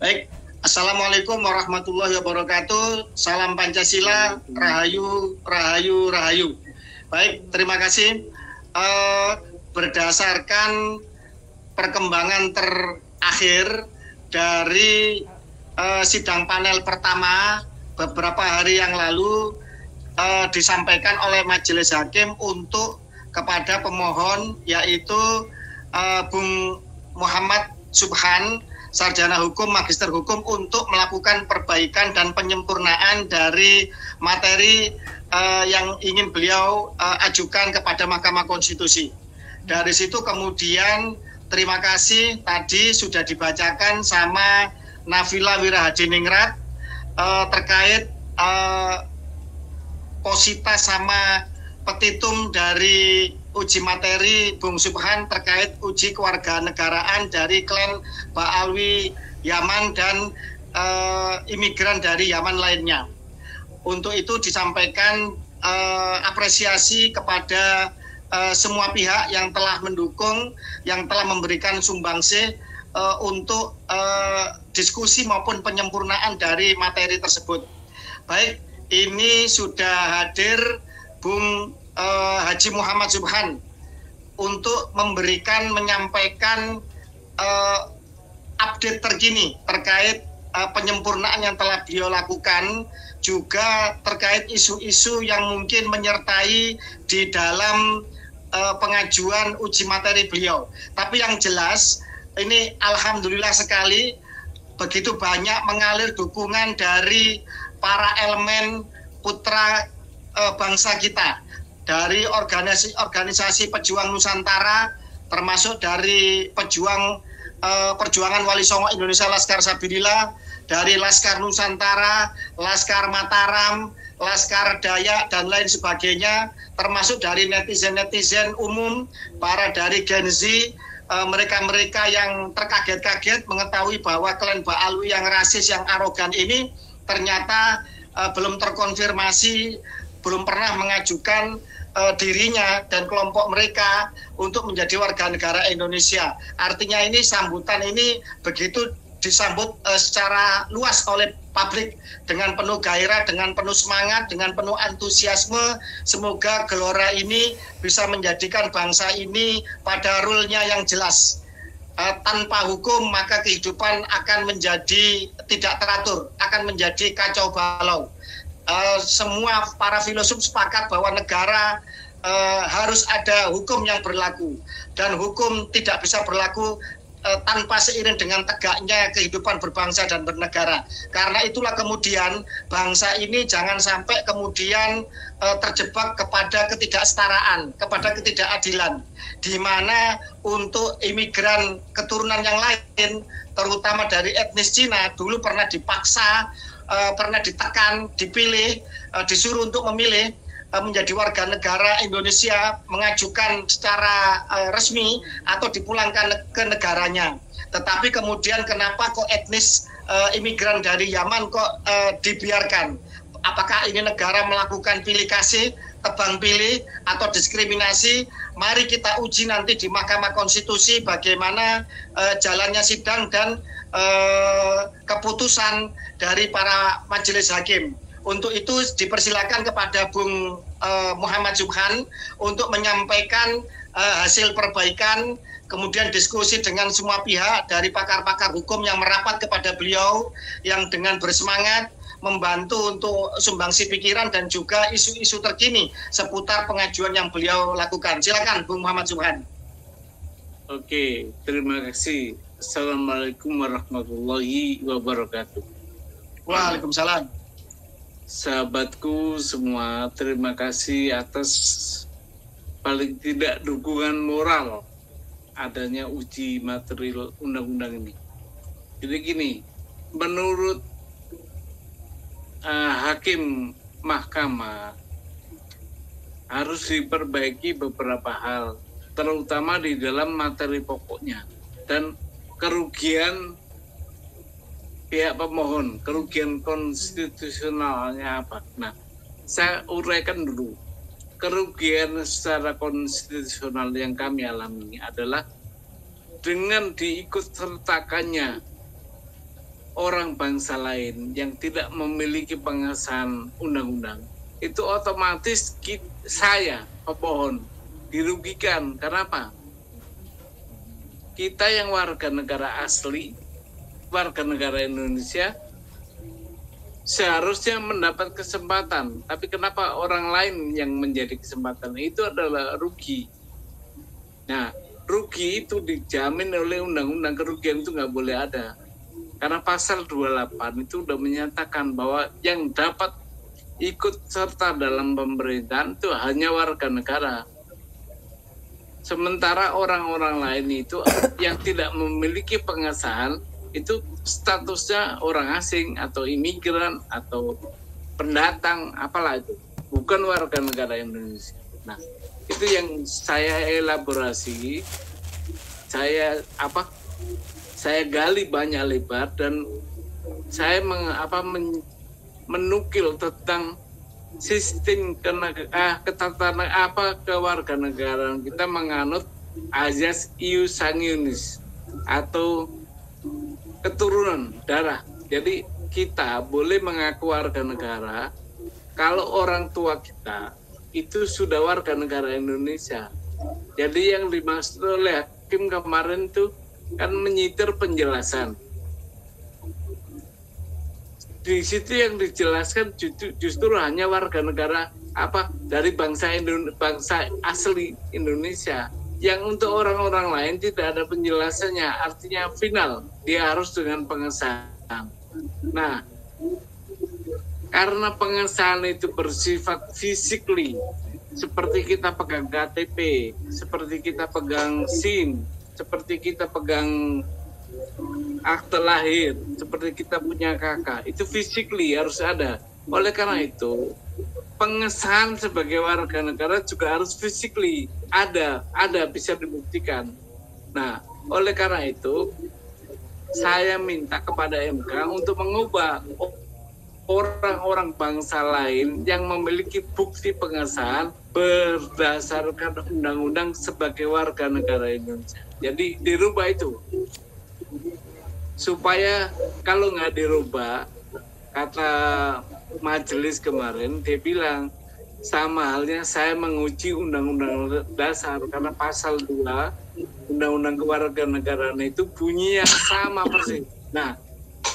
Baik, Assalamualaikum warahmatullahi wabarakatuh. Salam Pancasila, Rahayu, Rahayu, Rahayu. Baik, terima kasih. Berdasarkan perkembangan terakhir dari sidang panel pertama beberapa hari yang lalu disampaikan oleh Majelis Hakim untuk kepada pemohon, yaitu Bung Muhammad Subhan, sarjana hukum, magister hukum, untuk melakukan perbaikan dan penyempurnaan dari materi yang ingin beliau ajukan kepada Mahkamah Konstitusi. Dari situ kemudian terima kasih tadi sudah dibacakan sama Nafila Wirahadiningrat terkait posita sama petitum dari uji materi Bung Subhan terkait uji kewarganegaraan dari klan Ba'alwi Yaman dan imigran dari Yaman lainnya. Untuk itu disampaikan apresiasi kepada semua pihak yang telah mendukung, yang telah memberikan sumbangsih untuk diskusi maupun penyempurnaan dari materi tersebut. Baik, ini sudah hadir Bung Haji Muhammad Subhan untuk menyampaikan update terkini terkait penyempurnaan yang telah beliau lakukan, juga terkait isu-isu yang mungkin menyertai di dalam pengajuan uji materi beliau. Tapi yang jelas ini alhamdulillah sekali begitu banyak mengalir dukungan dari para elemen putra bangsa kita, dari organisasi pejuang Nusantara, termasuk dari perjuangan Wali Songo Indonesia Laskar Sabilillah, dari Laskar Nusantara, Laskar Mataram, Laskar Dayak, dan lain sebagainya, termasuk dari netizen-netizen umum, para dari Gen Z, mereka-mereka yang terkaget-kaget mengetahui bahwa klan Ba'alwi yang rasis, yang arogan ini ternyata belum terkonfirmasi, belum pernah mengajukan dirinya dan kelompok mereka untuk menjadi warga negara Indonesia. Artinya ini sambutan ini begitu disambut secara luas oleh publik dengan penuh gairah, dengan penuh semangat, dengan penuh antusiasme. Semoga gelora ini bisa menjadikan bangsa ini pada rule-nya yang jelas. Tanpa hukum maka kehidupan akan menjadi tidak teratur, akan menjadi kacau balau. Semua para filosof sepakat bahwa negara harus ada hukum yang berlaku, dan hukum tidak bisa berlaku tanpa seiring dengan tegaknya kehidupan berbangsa dan bernegara. Karena itulah kemudian bangsa ini jangan sampai kemudian terjebak kepada ketidaksetaraan, kepada ketidakadilan, di mana untuk imigran keturunan yang lain, terutama dari etnis Cina, dulu pernah dipaksa, pernah ditekan, dipilih, disuruh untuk memilih menjadi warga negara Indonesia, mengajukan secara resmi atau dipulangkan ke negaranya. Tetapi kemudian kenapa kok etnis imigran dari Yaman kok dibiarkan? Apakah ini negara melakukan pilih kasih, tebang pilih, atau diskriminasi? Mari kita uji nanti di Mahkamah Konstitusi bagaimana jalannya sidang dan keputusan dari para majelis hakim. Untuk itu dipersilakan kepada Bung Muhammad Subhan untuk menyampaikan hasil perbaikan, kemudian diskusi dengan semua pihak dari pakar-pakar hukum yang merapat kepada beliau, yang dengan bersemangat membantu untuk sumbangsi pikiran dan juga isu-isu terkini seputar pengajuan yang beliau lakukan. Silakan Bung Muhammad Subhan. Oke, terima kasih. Assalamualaikum warahmatullahi wabarakatuh. Waalaikumsalam. Sahabatku semua, terima kasih atas paling tidak dukungan moral adanya uji materi undang-undang ini. Jadi gini, menurut hakim mahkamah harus diperbaiki beberapa hal, terutama di dalam materi pokoknya dan kerugian pihak pemohon, kerugian konstitusionalnya apa. Nah, saya uraikan dulu. Kerugian secara konstitusional yang kami alami adalah dengan diikut sertakannya orang bangsa lain yang tidak memiliki pengesahan undang-undang, itu otomatis saya pemohon dirugikan. Kenapa? Kita yang warga negara asli, warga negara Indonesia, seharusnya mendapat kesempatan. Tapi kenapa orang lain yang menjadi kesempatan? Itu adalah rugi. Nah, rugi itu dijamin oleh undang-undang, kerugian itu nggak boleh ada. Karena pasal 28 itu sudah menyatakan bahwa yang dapat ikut serta dalam pemerintahan itu hanya warga negara. Sementara orang-orang lain itu yang tidak memiliki pengesahan itu statusnya orang asing atau imigran atau pendatang, apalah itu, bukan warga negara Indonesia. Nah, itu yang saya elaborasi, saya gali banyak lebar, dan saya menukil tentang sistem kewarganegaraan kita menganut azas ius sanguinis atau keturunan darah. Jadi kita boleh mengaku warga negara kalau orang tua kita itu sudah warga negara Indonesia. Jadi yang dimaksud oleh hakim kemarin itu kan menyitir penjelasan. Di situ yang dijelaskan justru hanya warga negara dari bangsa asli Indonesia, yang untuk orang-orang lain tidak ada penjelasannya, artinya final, dia harus dengan pengesahan. Nah, karena pengesahan itu bersifat physically, seperti kita pegang KTP, seperti kita pegang SIM, seperti kita pegang akte lahir, seperti kita punya kakak, itu physically harus ada. Oleh karena itu, pengesahan sebagai warga negara juga harus physically ada bisa dibuktikan. Nah, oleh karena itu, saya minta kepada MK untuk mengubah orang-orang bangsa lain yang memiliki bukti pengesahan berdasarkan undang-undang sebagai warga negara Indonesia. Jadi dirubah itu. Supaya kalau nggak dirubah, kata majelis kemarin, dia bilang sama halnya saya menguji undang-undang dasar karena pasal 2 undang-undang kewarganegaraan itu bunyi yang sama persis. Nah,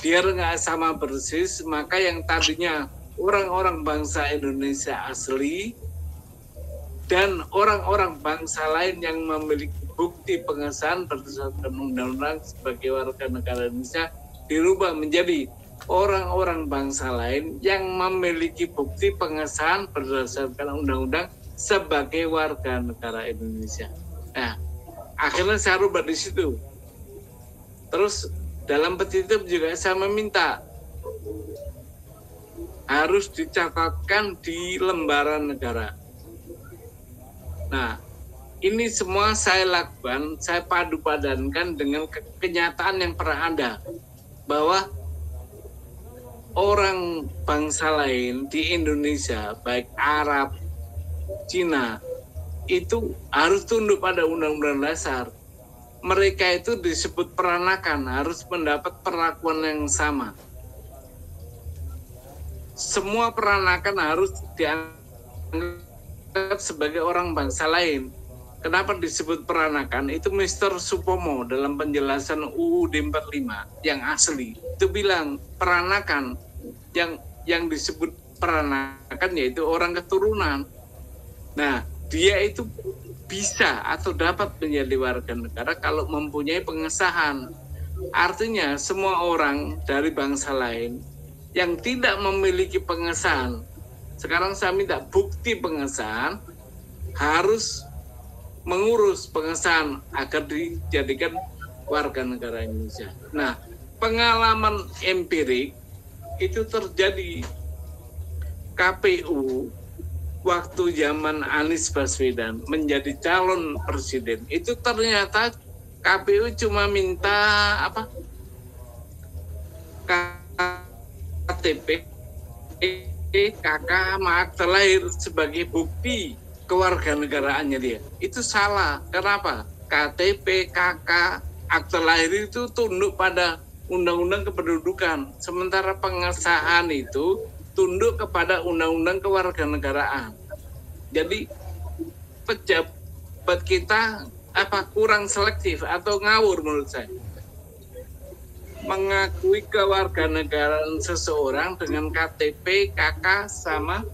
biar nggak sama persis, maka yang tadinya orang-orang bangsa Indonesia asli dan orang-orang bangsa lain yang memiliki bukti pengesahan berdasarkan undang-undang sebagai warga negara Indonesia dirubah menjadi orang-orang bangsa lain yang memiliki bukti pengesahan berdasarkan undang-undang sebagai warga negara Indonesia. Nah, akhirnya saya rubah di situ. Terus dalam petitum juga saya meminta harus dicatatkan di lembaran negara. Nah, ini semua saya lakukan, saya padu-padankan dengan kenyataan yang pernah ada, bahwa orang bangsa lain di Indonesia, baik Arab, Cina, itu harus tunduk pada undang-undang dasar. Mereka itu disebut peranakan, harus mendapat perlakuan yang sama. Semua peranakan harus dianggap sebagai orang bangsa lain. Kenapa disebut peranakan? Itu Mr. Supomo dalam penjelasan UUD 45 yang asli itu bilang peranakan yang disebut peranakan yaitu orang keturunan. Nah, dia itu bisa atau dapat menjadi warga negara kalau mempunyai pengesahan. Artinya semua orang dari bangsa lain yang tidak memiliki pengesahan, sekarang saya minta bukti pengesahan, harus mengurus pengesahan agar dijadikan warga negara Indonesia. Nah, pengalaman empirik itu terjadi KPU waktu zaman Anies Baswedan menjadi calon presiden. Itu ternyata KPU cuma minta KTP, KK, akte lahir sebagai bukti kewarganegaraannya dia. Itu salah. Kenapa? KTP, KK, akte lahir itu tunduk pada undang-undang kependudukan. Sementara pengesahan itu tunduk kepada undang-undang kewarganegaraan. Jadi pejabat kita kurang selektif atau ngawur menurut saya. Mengakui kewarganegaraan seseorang dengan KTP, KK sama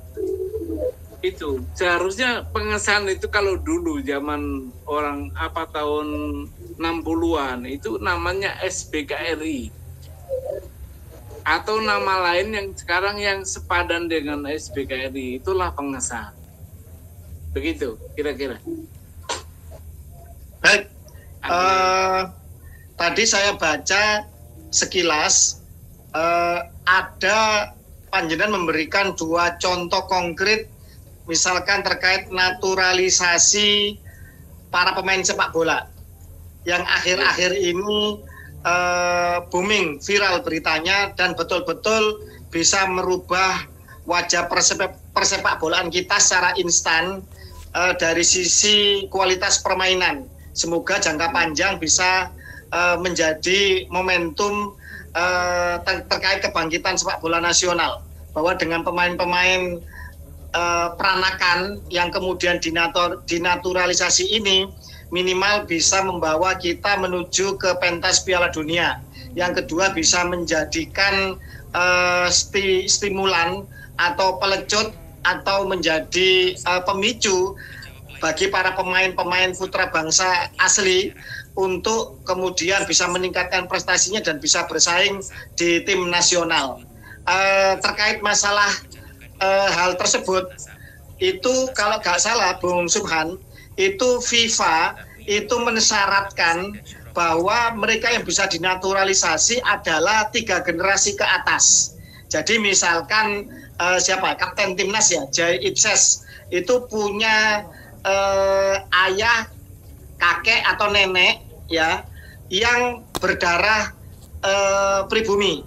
itu. Seharusnya pengesahan itu kalau dulu zaman orang tahun 60-an itu namanya SBKRI. Atau nama lain yang sekarang yang sepadan dengan SBKRI, itulah pengesahan. Begitu kira-kira. Baik, tadi saya baca sekilas ada panjenengan memberikan 2 contoh konkret, misalkan terkait naturalisasi para pemain sepak bola yang akhir-akhir ini booming, viral beritanya, dan betul-betul bisa merubah wajah persepak bolaan kita secara instan dari sisi kualitas permainan. Semoga jangka panjang bisa menjadi momentum terkait kebangkitan sepak bola nasional, bahwa dengan pemain-pemain peranakan yang kemudian dinaturalisasi ini minimal bisa membawa kita menuju ke pentas Piala Dunia. Yang kedua bisa menjadikan stimulan atau pelecut atau menjadi pemicu bagi para pemain-pemain putra bangsa asli untuk kemudian bisa meningkatkan prestasinya dan bisa bersaing di tim nasional. Terkait masalah hal tersebut, itu kalau nggak salah Bung Subhan, itu FIFA itu mensyaratkan bahwa mereka yang bisa dinaturalisasi adalah 3 generasi ke atas. Jadi misalkan Kapten Timnas ya, Jai Ipses itu punya ayah, kakek atau nenek ya yang berdarah pribumi.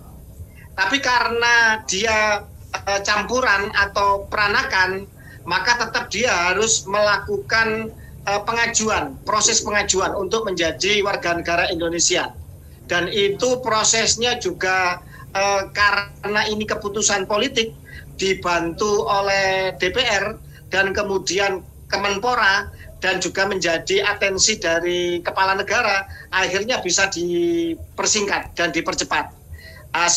Tapi karena dia campuran atau peranakan, maka tetap dia harus melakukan proses pengajuan untuk menjadi warga negara Indonesia. Dan itu prosesnya juga karena ini keputusan politik dibantu oleh DPR dan kemudian Kemenpora dan juga menjadi atensi dari kepala negara, akhirnya bisa dipersingkat dan dipercepat.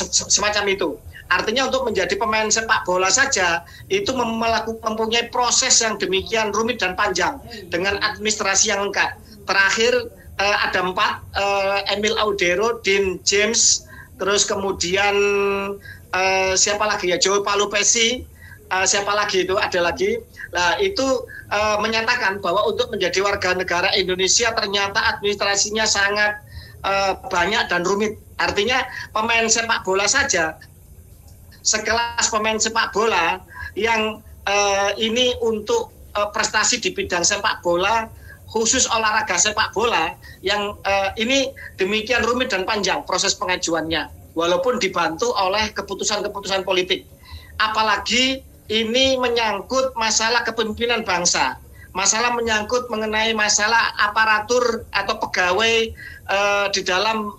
Semacam itu. Artinya untuk menjadi pemain sepak bola saja itu mempunyai proses yang demikian rumit dan panjang dengan administrasi yang lengkap. Terakhir ada 4, Emil Audero, Dean James, terus kemudian siapa lagi ya, Joe Palupesi, siapa lagi itu, ada lagi. Nah itu menyatakan bahwa untuk menjadi warga negara Indonesia ternyata administrasinya sangat banyak dan rumit. Artinya pemain sepak bola saja, sekelas pemain sepak bola yang ini untuk prestasi di bidang sepak bola, khusus olahraga sepak bola, yang ini demikian rumit dan panjang proses pengajuannya, walaupun dibantu oleh keputusan-keputusan politik. Apalagi ini menyangkut masalah kepemimpinan bangsa, masalah menyangkut mengenai masalah aparatur atau pegawai di dalam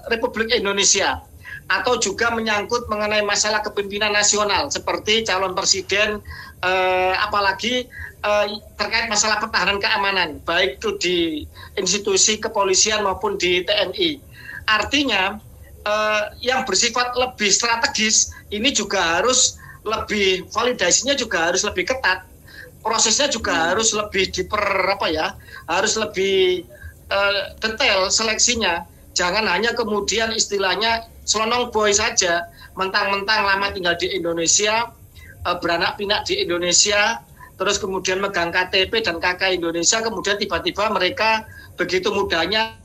Republik Indonesia, atau juga menyangkut mengenai masalah kepemimpinan nasional seperti calon presiden, apalagi terkait masalah pertahanan keamanan, baik itu di institusi kepolisian maupun di TNI. Artinya yang bersifat lebih strategis ini juga harus lebih, validasinya juga harus lebih ketat, prosesnya juga harus lebih harus lebih detail seleksinya. Jangan hanya kemudian istilahnya selonong boy saja, mentang-mentang lama tinggal di Indonesia, beranak pinak di Indonesia, terus kemudian megang KTP dan KK Indonesia, kemudian tiba-tiba mereka begitu mudahnya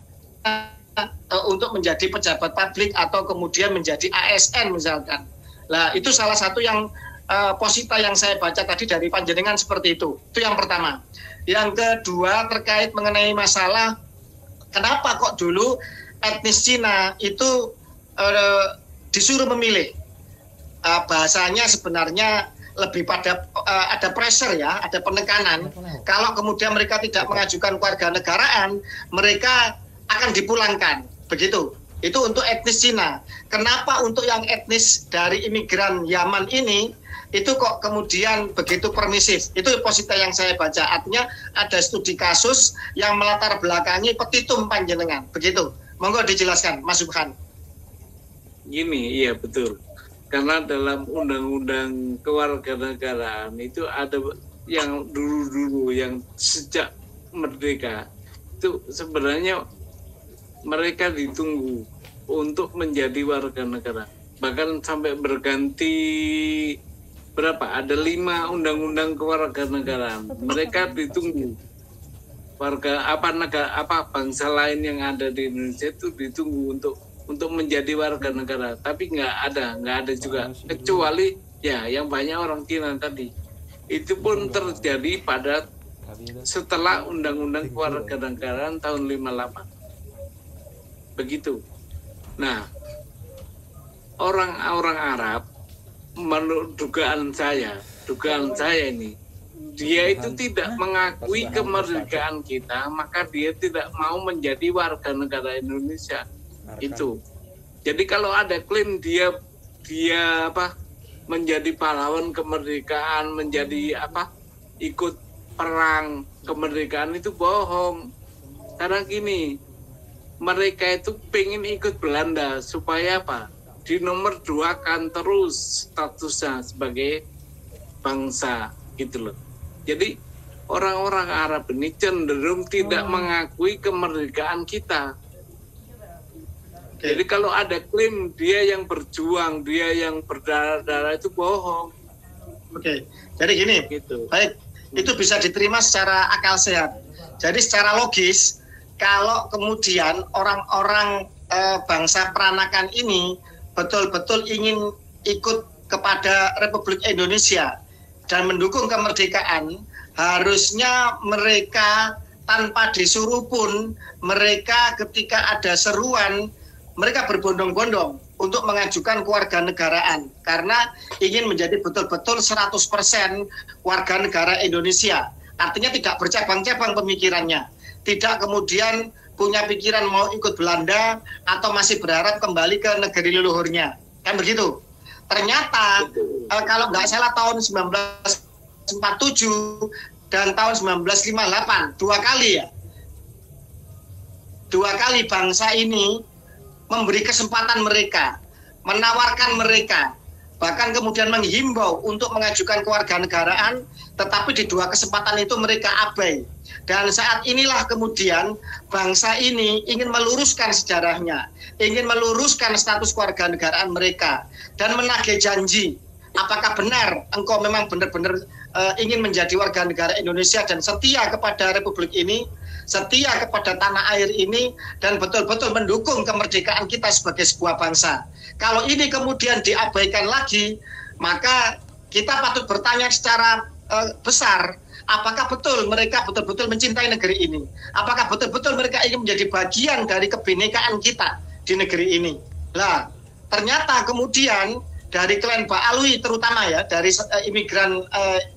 untuk menjadi pejabat publik atau kemudian menjadi ASN misalkan. Nah itu salah satu yang posita yang saya baca tadi dari panjenengan seperti itu. Itu yang pertama. Yang kedua terkait mengenai masalah kenapa kok dulu etnis Cina itu disuruh memilih. Bahasanya sebenarnya lebih pada ada pressure ya, ada penekanan. Kalau kemudian mereka tidak mengajukan kewarganegaraan, mereka akan dipulangkan, begitu. Itu untuk etnis Cina. Kenapa untuk yang etnis dari imigran Yaman ini itu kok kemudian begitu permisif? Itu positif yang saya baca. Artinya ada studi kasus yang melatar belakangi petitum panjenengan. Begitu. Monggo dijelaskan, Mas Subhan. Gini, iya betul. Karena dalam undang-undang kewarganegaraan itu ada yang dulu-dulu yang sejak merdeka itu sebenarnya mereka ditunggu untuk menjadi warga negara, bahkan sampai berganti berapa, ada 5 undang-undang kewarganegaraan. Mereka ditunggu warga negara bangsa lain yang ada di Indonesia itu ditunggu untuk menjadi warga negara, tapi nggak ada juga, kecuali ya yang banyak orang Cina tadi. Itu pun terjadi pada setelah undang-undang kewarganegaraan tahun 58. Begitu. Nah, orang-orang Arab, menurut dugaan saya ini, dia itu tidak mengakui kemerdekaan kita, maka dia tidak mau menjadi warga negara Indonesia. Itu. Jadi kalau ada klaim dia menjadi pahlawan kemerdekaan, menjadi ikut perang kemerdekaan, itu bohong. Karena gini, mereka itu pengen ikut Belanda supaya di nomor 2-kan terus statusnya sebagai bangsa gitu loh. Jadi orang-orang Arab ini cenderung tidak mengakui kemerdekaan kita. Jadi kalau ada klaim dia yang berjuang, dia yang berdarah-darah, itu bohong. Oke, jadi gini, gitu. Baik, itu bisa diterima secara akal sehat. Jadi secara logis, kalau kemudian orang-orang bangsa peranakan ini betul-betul ingin ikut kepada Republik Indonesia dan mendukung kemerdekaan, harusnya mereka tanpa disuruh pun, mereka ketika ada seruan, mereka berbondong-bondong untuk mengajukan kewarganegaraan karena ingin menjadi betul-betul 100% warga negara Indonesia. Artinya tidak bercabang-cabang pemikirannya. Tidak kemudian punya pikiran mau ikut Belanda atau masih berharap kembali ke negeri leluhurnya. Kan begitu. Ternyata kalau nggak salah tahun 1947 dan tahun 1958, 2 kali ya. 2 kali bangsa ini memberi kesempatan mereka, menawarkan mereka, bahkan kemudian menghimbau untuk mengajukan kewarganegaraan, tetapi di 2 kesempatan itu mereka abai. Dan saat inilah kemudian bangsa ini ingin meluruskan sejarahnya, ingin meluruskan status kewarganegaraan mereka, dan menagih janji. Apakah benar engkau memang benar-benar ingin menjadi warga negara Indonesia dan setia kepada Republik ini, setia kepada tanah air ini, dan betul-betul mendukung kemerdekaan kita sebagai sebuah bangsa. Kalau ini kemudian diabaikan lagi, maka kita patut bertanya secara besar, apakah betul mereka betul-betul mencintai negeri ini? Apakah betul-betul mereka ingin menjadi bagian dari kebinekaan kita di negeri ini? Lah, ternyata kemudian dari klan Ba'alwi terutama ya, dari imigran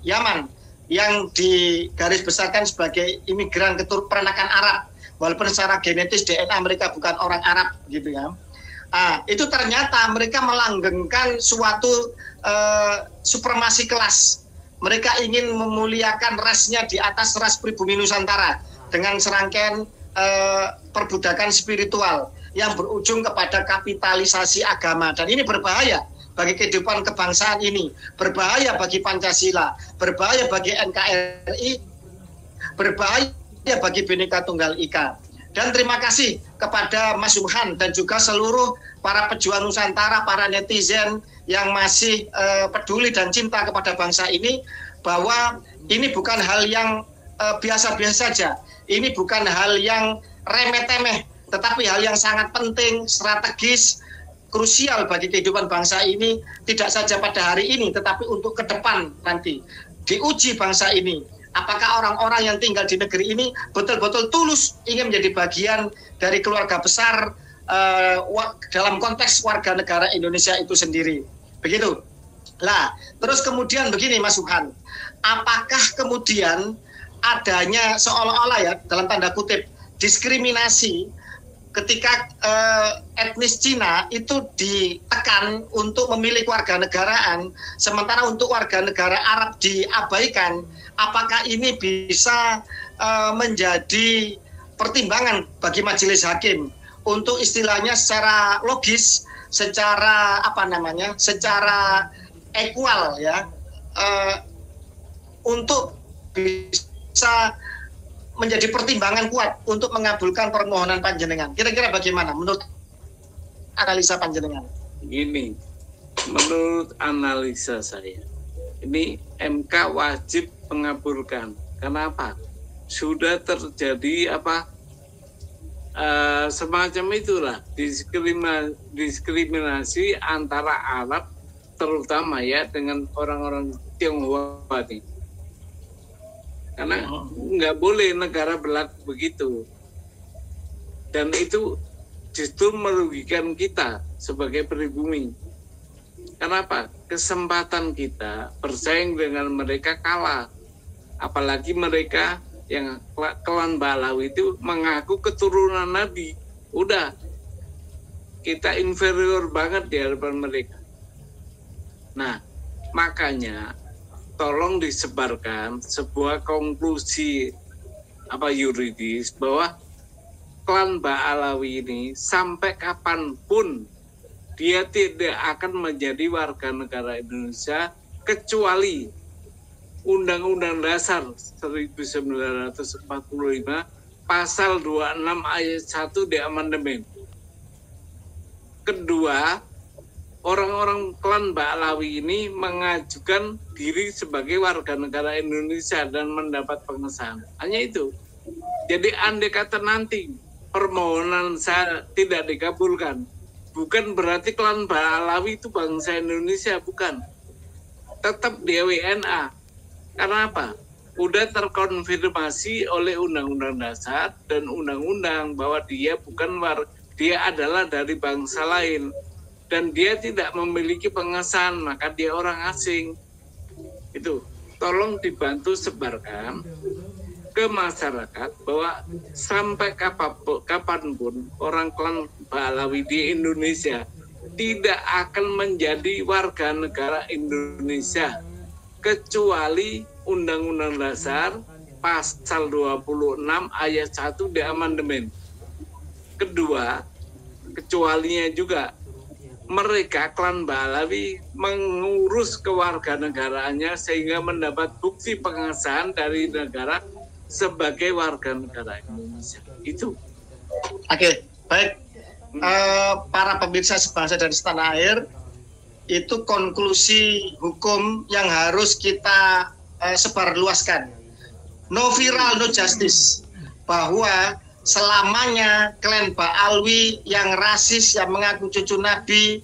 Yaman yang digarisbesarkan sebagai imigran keturunan Arab, walaupun secara genetis DNA mereka bukan orang Arab gitu ya. Itu ternyata mereka melanggengkan suatu supremasi kelas. Mereka ingin memuliakan rasnya di atas ras pribumi Nusantara dengan serangkaian perbudakan spiritual yang berujung kepada kapitalisasi agama, dan ini berbahaya bagi kehidupan kebangsaan ini, berbahaya bagi Pancasila, berbahaya bagi NKRI, berbahaya bagi Bhinneka Tunggal Ika. Dan terima kasih kepada Mas Subhan dan juga seluruh para pejuang Nusantara, para netizen yang masih peduli dan cinta kepada bangsa ini, bahwa ini bukan hal yang biasa-biasa saja, ini bukan hal yang remeh-temeh, tetapi hal yang sangat penting, strategis, krusial bagi kehidupan bangsa ini, tidak saja pada hari ini, tetapi untuk ke depan nanti. Diuji bangsa ini, apakah orang-orang yang tinggal di negeri ini betul-betul tulus ingin menjadi bagian dari keluarga besar dalam konteks warga negara Indonesia itu sendiri. Begitu. Lah, terus kemudian begini Mas Subhan, apakah kemudian adanya seolah-olah ya, dalam tanda kutip, diskriminasi ketika etnis Cina itu ditekan untuk memilih kewarganegaraan, sementara untuk warga negara Arab diabaikan, apakah ini bisa menjadi pertimbangan bagi majelis hakim untuk istilahnya secara logis, secara secara equal ya, untuk bisa menjadi pertimbangan kuat untuk mengabulkan permohonan panjenengan. Kira-kira bagaimana menurut analisa panjenengan? Gini, menurut analisa saya, ini MK wajib mengabulkan. Kenapa? Sudah terjadi semacam itulah diskriminasi antara Arab terutama ya dengan orang-orang Tionghoa ini. Karena nggak boleh negara berlaku begitu. Dan itu justru merugikan kita sebagai pribumi. Kenapa? Kesempatan kita bersaing dengan mereka kalah. Apalagi mereka yang klan Ba'alawi itu mengaku keturunan Nabi. Udah, kita inferior banget di hadapan mereka. Nah, makanya tolong disebarkan sebuah konklusi yuridis bahwa klan Ba'alawi ini sampai kapanpun dia tidak akan menjadi warga negara Indonesia kecuali Undang-Undang Dasar 1945 pasal 26 ayat 1 di amandemen. Kedua, orang-orang klan Ba'alawi ini mengajukan diri sebagai warga negara Indonesia dan mendapat pengesahan. Hanya itu. Jadi andai kata nanti permohonan saya tidak dikabulkan, bukan berarti klan Ba'alawi itu bangsa Indonesia, bukan. Tetap dia WNA. Karena apa? Udah terkonfirmasi oleh Undang-Undang Dasar dan Undang-Undang bahwa dia dia adalah dari bangsa lain. Dan dia tidak memiliki pengesahan, maka dia orang asing. Itu, tolong dibantu sebarkan ke masyarakat bahwa sampai kapanpun orang klan Ba'alawi di Indonesia tidak akan menjadi warga negara Indonesia kecuali Undang-Undang Dasar pasal 26 ayat 1 di amandemen. Kedua, kecualinya juga mereka klan Ba'alawi mengurus kewarganegaraannya sehingga mendapat bukti pengesahan dari negara sebagai warga negara Indonesia. Itu. Oke, baik. Para pemirsa sebangsa dan setanah air, itu konklusi hukum yang harus kita sebarluaskan. No viral, no justice. Bahwa selamanya klan Ba'alawi yang rasis, yang mengaku cucu Nabi,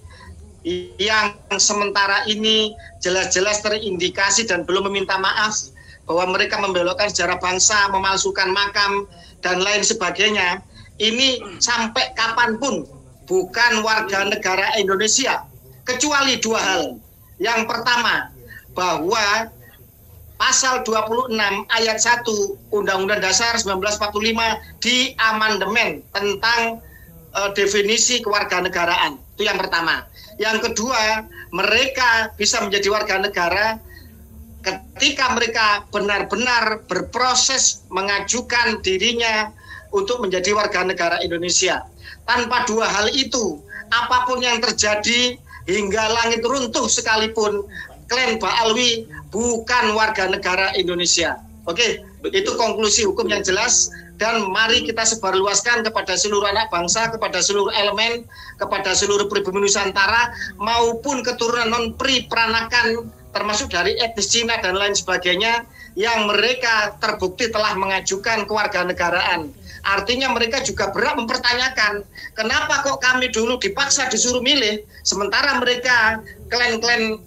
yang sementara ini jelas-jelas terindikasi dan belum meminta maaf bahwa mereka membelokkan sejarah bangsa, memalsukan makam, dan lain sebagainya, ini sampai kapanpun bukan warga negara Indonesia, kecuali dua hal. Yang pertama, bahwa pasal 26 ayat 1 Undang-Undang Dasar 1945 di amandemen tentang definisi kewarganegaraan. Itu yang pertama. Yang kedua, mereka bisa menjadi warga negara ketika mereka benar-benar berproses mengajukan dirinya untuk menjadi warga negara Indonesia. Tanpa dua hal itu, apapun yang terjadi hingga langit runtuh sekalipun, klan Ba'alawi bukan warga negara Indonesia. Oke, itu konklusi hukum yang jelas, dan mari kita sebarluaskan kepada seluruh anak bangsa, kepada seluruh elemen, kepada seluruh pribumi Nusantara maupun keturunan non-pri peranakan termasuk dari etnis Cina dan lain sebagainya yang mereka terbukti telah mengajukan kewarganegaraan. Artinya mereka juga berhak mempertanyakan, kenapa kok kami dulu dipaksa disuruh milih, sementara mereka klan-klan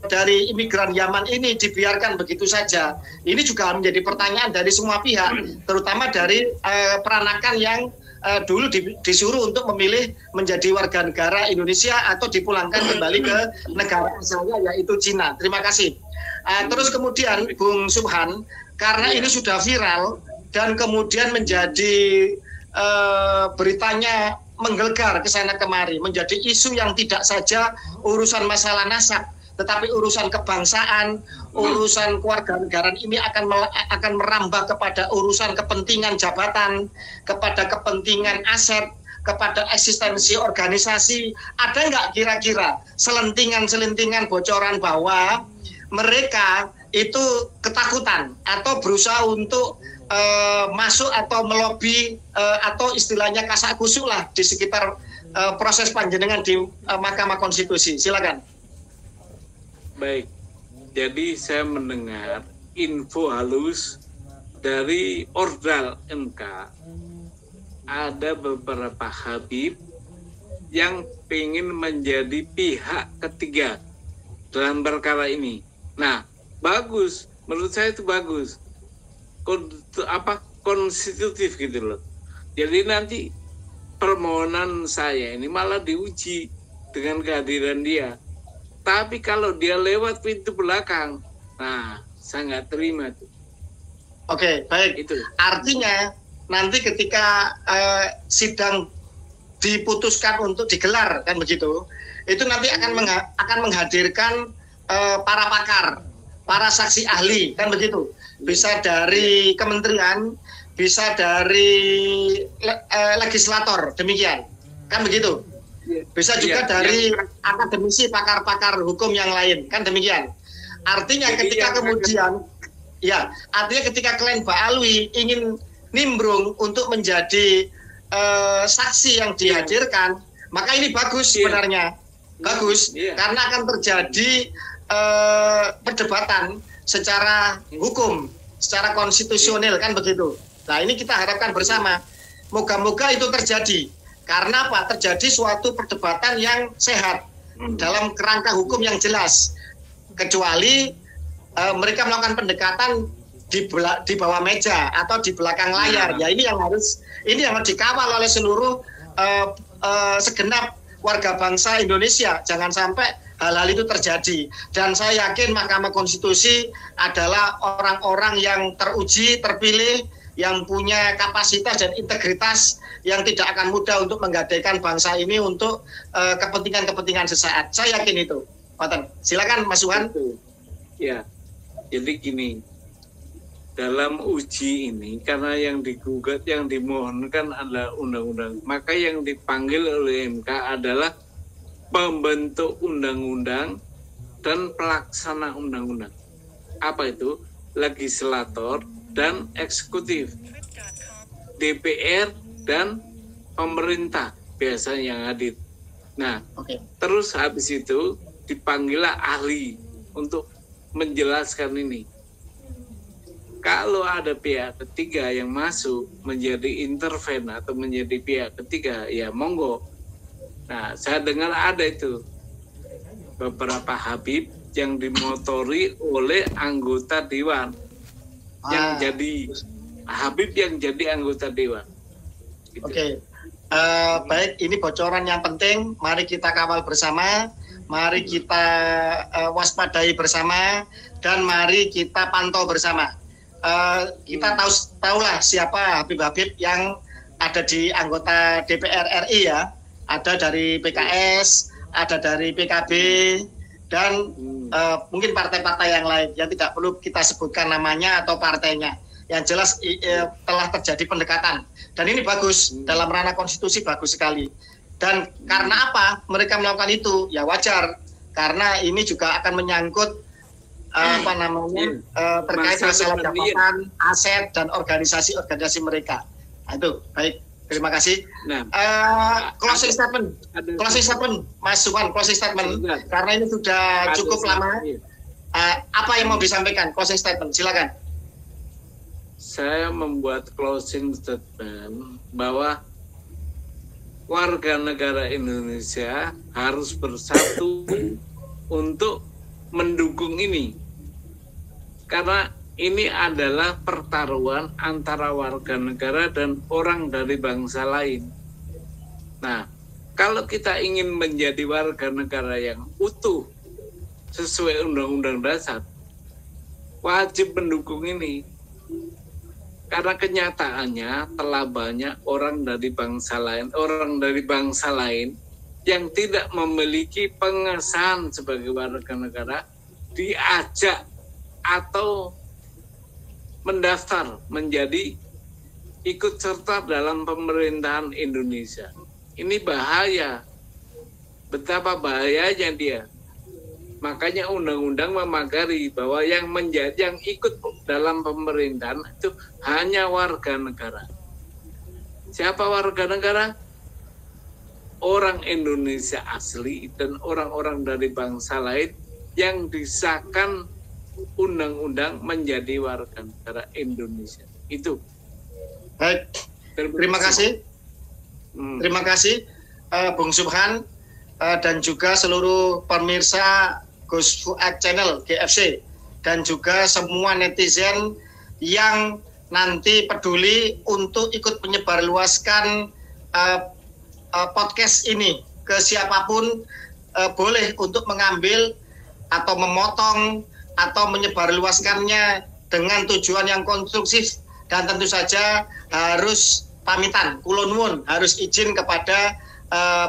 dari imigran Yaman ini dibiarkan begitu saja. Ini juga menjadi pertanyaan dari semua pihak, terutama dari peranakan yang dulu disuruh untuk memilih menjadi warga negara Indonesia atau dipulangkan kembali ke negara asalnya, yaitu Cina. Terima kasih. Terus kemudian Bung Subhan, karena ini sudah viral dan kemudian menjadi beritanya menggelegar ke sana kemari, menjadi isu yang tidak saja urusan masalah nasab, tetapi urusan kebangsaan, urusan kewarganegaraan ini akan merambah kepada urusan kepentingan jabatan, kepada kepentingan aset, kepada eksistensi organisasi. Ada nggak kira-kira selentingan-selentingan bocoran bahwa mereka itu ketakutan atau berusaha untuk masuk atau melobi atau istilahnya kasak kusuk lah di sekitar proses panjenengan di Mahkamah Konstitusi? Silakan. Baik, jadi saya mendengar info halus dari Ordal MK, ada beberapa Habib yang ingin menjadi pihak ketiga dalam perkara ini. Nah, bagus, menurut saya itu bagus, konstitutif gitu loh. Jadi nanti permohonan saya ini malah diuji dengan kehadiran dia. Tapi kalau dia lewat pintu belakang, nah saya nggak terima tuh. Oke, baik. Itu. Artinya nanti ketika sidang diputuskan untuk digelar, kan begitu, itu nanti akan menghadirkan para pakar, para saksi ahli, kan begitu. Bisa dari kementerian, bisa dari legislator, demikian, kan begitu. Bisa juga dari akademisi, pakar-pakar hukum yang lain, kan demikian. Artinya ketika kemudian, artinya ketika klien Mbak Alwi ingin nimbrung untuk menjadi saksi yang dihadirkan, maka ini bagus sebenarnya, bagus, karena akan terjadi perdebatan secara hukum, secara konstitusional, kan begitu. Nah, ini kita harapkan bersama, moga-moga itu terjadi. Karena apa? Terjadi suatu perdebatan yang sehat dalam kerangka hukum yang jelas. Kecuali mereka melakukan pendekatan di bawah meja atau di belakang layar. Ya ini yang harus dikawal oleh seluruh segenap warga bangsa Indonesia. Jangan sampai hal-hal itu terjadi. Dan saya yakin Mahkamah Konstitusi adalah orang-orang yang teruji, terpilih, yang punya kapasitas dan integritas yang tidak akan mudah untuk menggadaikan bangsa ini untuk kepentingan-kepentingan sesaat. Saya yakin itu. Silakan Mas Suhan. Ya, jadi gini, dalam uji ini karena yang digugat, yang dimohonkan adalah undang-undang, maka yang dipanggil oleh MK adalah pembentuk undang-undang dan pelaksana undang-undang. Apa itu? Legislator dan eksekutif, DPR dan pemerintah biasanya yang hadir. Nah, terus habis itu dipanggillah ahli untuk menjelaskan ini. Kalau ada pihak ketiga yang masuk menjadi interven atau menjadi pihak ketiga, ya monggo. Nah, saya dengar ada itu beberapa Habib yang dimotori oleh anggota dewan. Yang jadi Habib yang jadi anggota dewan. Gitu. Oke. Baik, ini bocoran yang penting. Mari kita kawal bersama, mari kita waspadai bersama, dan mari kita pantau bersama. Kita tahulah siapa Habib-Habib yang ada di anggota DPR RI ya. Ada dari PKS, ada dari PKB, dan mungkin partai-partai yang lain yang tidak perlu kita sebutkan namanya atau partainya. Yang jelas telah terjadi pendekatan, dan ini bagus dalam ranah konstitusi, bagus sekali. Dan karena apa mereka melakukan itu? Ya wajar, karena ini juga akan menyangkut terkait masalah jabatan, aset, dan organisasi mereka. Nah, itu baik. Terima kasih. Nah, closing statement, Mas Suhan, closing statement. Karena ini sudah cukup lama. Apa yang mau disampaikan? Closing statement, silakan. Saya membuat closing statement bahwa warga negara Indonesia harus bersatu untuk mendukung ini. Karena ini adalah pertaruhan antara warga negara dan orang dari bangsa lain. Nah, kalau kita ingin menjadi warga negara yang utuh sesuai Undang-Undang Dasar, wajib mendukung ini. Karena kenyataannya telah banyak orang dari bangsa lain yang tidak memiliki pengesahan sebagai warga negara diajak atau mendaftar menjadi ikut serta dalam pemerintahan Indonesia. Ini bahaya. Betapa bahayanya dia. Makanya undang-undang memagari bahwa yang ikut dalam pemerintahan itu hanya warga negara. Siapa warga negara? Orang Indonesia asli dan orang-orang dari bangsa lain yang disahkan undang-undang menjadi warga negara Indonesia. Itu. Baik. Terima kasih. Terima kasih Bung Subhan dan juga seluruh pemirsa Gus Fuad Channel GFC dan juga semua netizen yang nanti peduli untuk ikut menyebarluaskan podcast ini ke siapapun, boleh untuk mengambil atau memotong atau menyebarluaskannya dengan tujuan yang konstruktif, dan tentu saja harus pamitan, kulon nuwun, harus izin kepada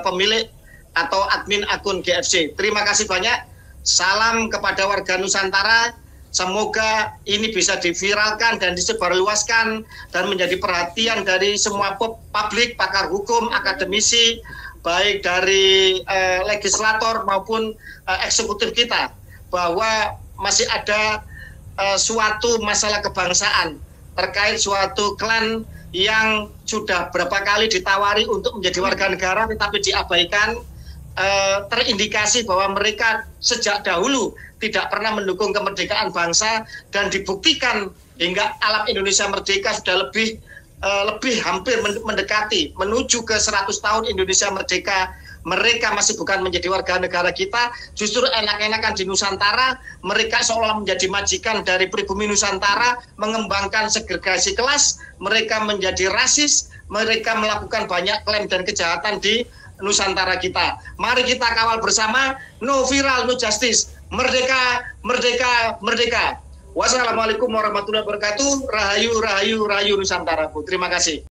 pemilik atau admin akun GFC. Terima kasih banyak. Salam kepada warga Nusantara. Semoga ini bisa diviralkan dan disebarluaskan dan menjadi perhatian dari semua publik, pakar hukum, akademisi, baik dari legislator maupun eksekutif kita, bahwa masih ada suatu masalah kebangsaan terkait suatu klan yang sudah berapa kali ditawari untuk menjadi warga negara tetapi diabaikan. Terindikasi bahwa mereka sejak dahulu tidak pernah mendukung kemerdekaan bangsa, dan dibuktikan hingga alam Indonesia merdeka sudah lebih hampir mendekati menuju ke 100 tahun Indonesia merdeka. Mereka masih bukan menjadi warga negara kita, justru enak-enakan di Nusantara. Mereka seolah menjadi majikan dari pribumi Nusantara, mengembangkan segregasi kelas, mereka menjadi rasis, mereka melakukan banyak klaim dan kejahatan di Nusantara kita. Mari kita kawal bersama. No viral, no justice. Merdeka, merdeka, merdeka. Wassalamualaikum warahmatullahi wabarakatuh. Rahayu, rahayu, rahayu Nusantaraku. Terima kasih.